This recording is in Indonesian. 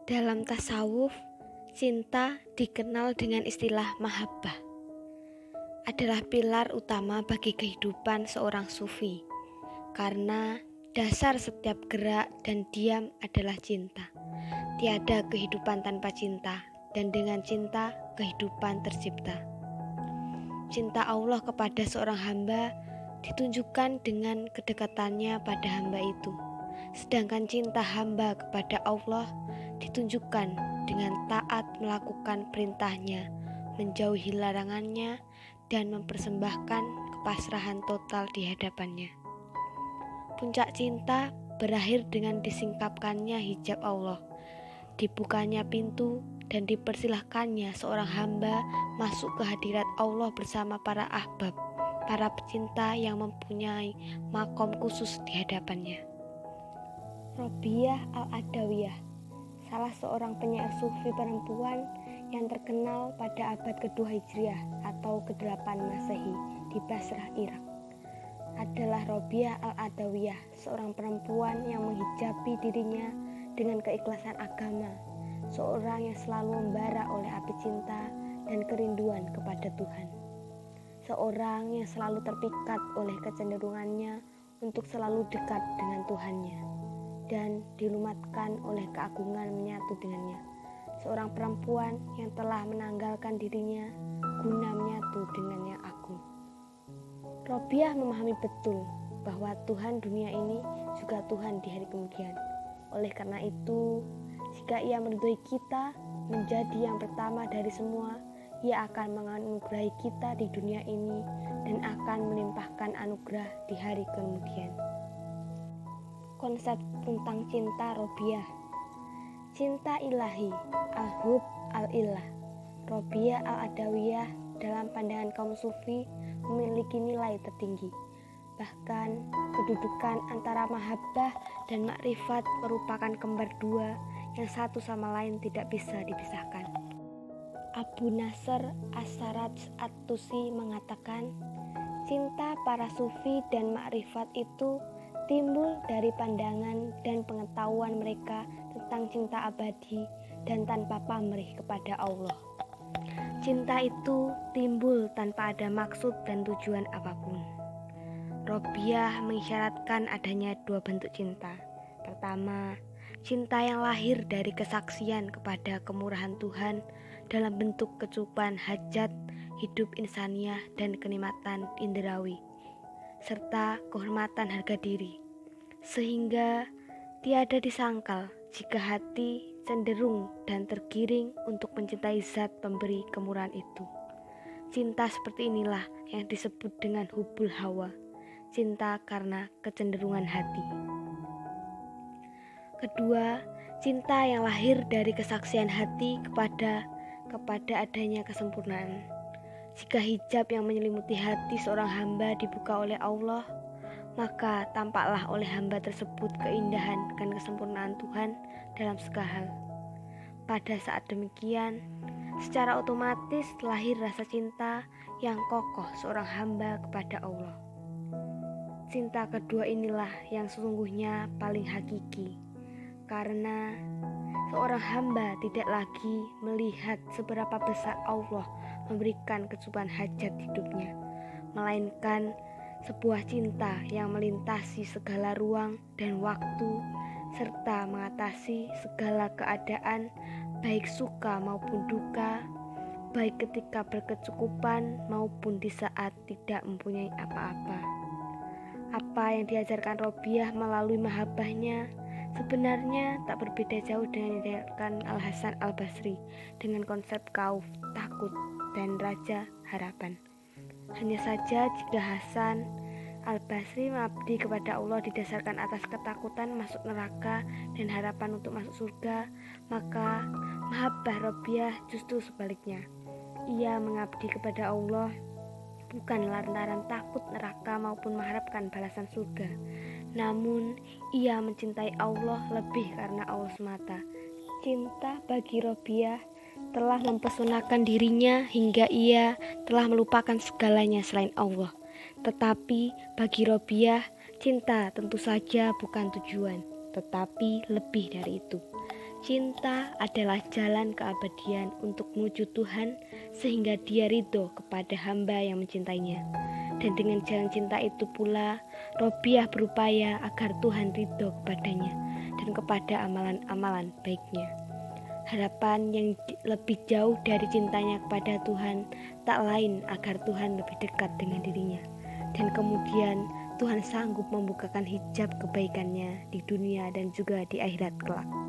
Dalam tasawuf, cinta dikenal dengan istilah mahabbah. Adalah pilar utama bagi kehidupan seorang sufi, karena dasar setiap gerak dan diam adalah cinta. Tiada kehidupan tanpa cinta, dan dengan cinta, kehidupan tercipta. Cinta Allah kepada seorang hamba ditunjukkan dengan kedekatannya pada hamba itu. Sedangkan cinta hamba kepada Allah ditunjukkan dengan taat melakukan perintahnya, menjauhi larangannya, dan mempersembahkan kepasrahan total di hadapannya. Puncak cinta berakhir dengan disingkapkannya hijab Allah, dibukanya pintu, dan dipersilahkannya seorang hamba masuk ke hadirat Allah bersama para ahbab, para pecinta yang mempunyai makom khusus di hadapannya. Robiah Al-Adawiyah, salah seorang penyair sufi perempuan yang terkenal pada abad kedua Hijriah atau ke-8 Masehi di Basrah, Irak, adalah Robiah Al-Adawiyah, seorang perempuan yang menghijabi dirinya dengan keikhlasan agama, seorang yang selalu membara oleh api cinta dan kerinduan kepada Tuhan, seorang yang selalu terpikat oleh kecenderungannya untuk selalu dekat dengan Tuhannya dan dilumatkan oleh keagungan menyatu dengannya, seorang perempuan yang telah menanggalkan dirinya guna menyatu dengan yang agung. Robiah memahami betul bahwa Tuhan dunia ini juga Tuhan di hari kemudian. Oleh karena itu, jika Ia meridhoi kita menjadi yang pertama dari semua, Ia akan menganugerahi kita di dunia ini dan akan melimpahkan anugerah di hari kemudian. Konsep tentang cinta Robiah. Cinta ilahi, al-hub al-ilah. Robiah Al-Adawiyah dalam pandangan kaum sufi memiliki nilai tertinggi. Bahkan kedudukan antara mahabbah dan makrifat merupakan kembar dua yang satu sama lain tidak bisa dipisahkan. Abu Nasr As-Saraj At-Tusi mengatakan, cinta para sufi dan makrifat itu timbul dari pandangan dan pengetahuan mereka tentang cinta abadi dan tanpa pamrih kepada Allah. Cinta itu timbul tanpa ada maksud dan tujuan apapun. Robiah mengisyaratkan adanya dua bentuk cinta. Pertama, cinta yang lahir dari kesaksian kepada kemurahan Tuhan dalam bentuk kecukupan hajat, hidup insaniah dan kenikmatan indrawi, serta kehormatan harga diri, sehingga tiada disangkal jika hati cenderung dan tergiring untuk mencintai zat pemberi kemurahan itu. Cinta seperti inilah yang disebut dengan hubul hawa, cinta karena kecenderungan hati. Kedua, cinta yang lahir dari kesaksian hati kepada adanya kesempurnaan. Jika hijab yang menyelimuti hati seorang hamba dibuka oleh Allah, maka tampaklah oleh hamba tersebut keindahan dan kesempurnaan Tuhan dalam segala hal. Pada saat demikian, secara otomatis lahir rasa cinta yang kokoh seorang hamba kepada Allah. Cinta kedua inilah yang sesungguhnya paling hakiki, karena seorang hamba tidak lagi melihat seberapa besar Allah memberikan kecukupan hajat hidupnya, melainkan sebuah cinta yang melintasi segala ruang dan waktu, serta mengatasi segala keadaan, baik suka maupun duka, baik ketika berkecukupan maupun di saat tidak mempunyai apa-apa. Apa yang diajarkan Robiah melalui mahabbahnya sebenarnya tak berbeda jauh dengan yang diajarkan Al-Hasan Al-Basri dengan konsep khauf, takut, dan raja harapan. Hanya saja jika Hasan Al-Basri mengabdi kepada Allah didasarkan atas ketakutan masuk neraka dan harapan untuk masuk surga, maka mahabbah Robiah justru sebaliknya. Ia mengabdi kepada Allah bukan lantaran takut neraka maupun mengharapkan balasan surga, namun ia mencintai Allah lebih karena Allah semata. Cinta bagi Robiah telah mempesonakan dirinya hingga ia telah melupakan segalanya selain Allah. Tetapi bagi Robiah, cinta tentu saja bukan tujuan, tetapi lebih dari itu. Cinta adalah jalan keabadian untuk menuju Tuhan sehingga Dia ridho kepada hamba yang mencintainya. Dan dengan jalan cinta itu pula Robiah berupaya agar Tuhan ridho kepadanya dan kepada amalan-amalan baiknya. Harapan yang lebih jauh dari cintanya kepada Tuhan tak lain agar Tuhan lebih dekat dengan dirinya. Dan kemudian Tuhan sanggup membukakan hijab kebaikannya di dunia dan juga di akhirat kelak.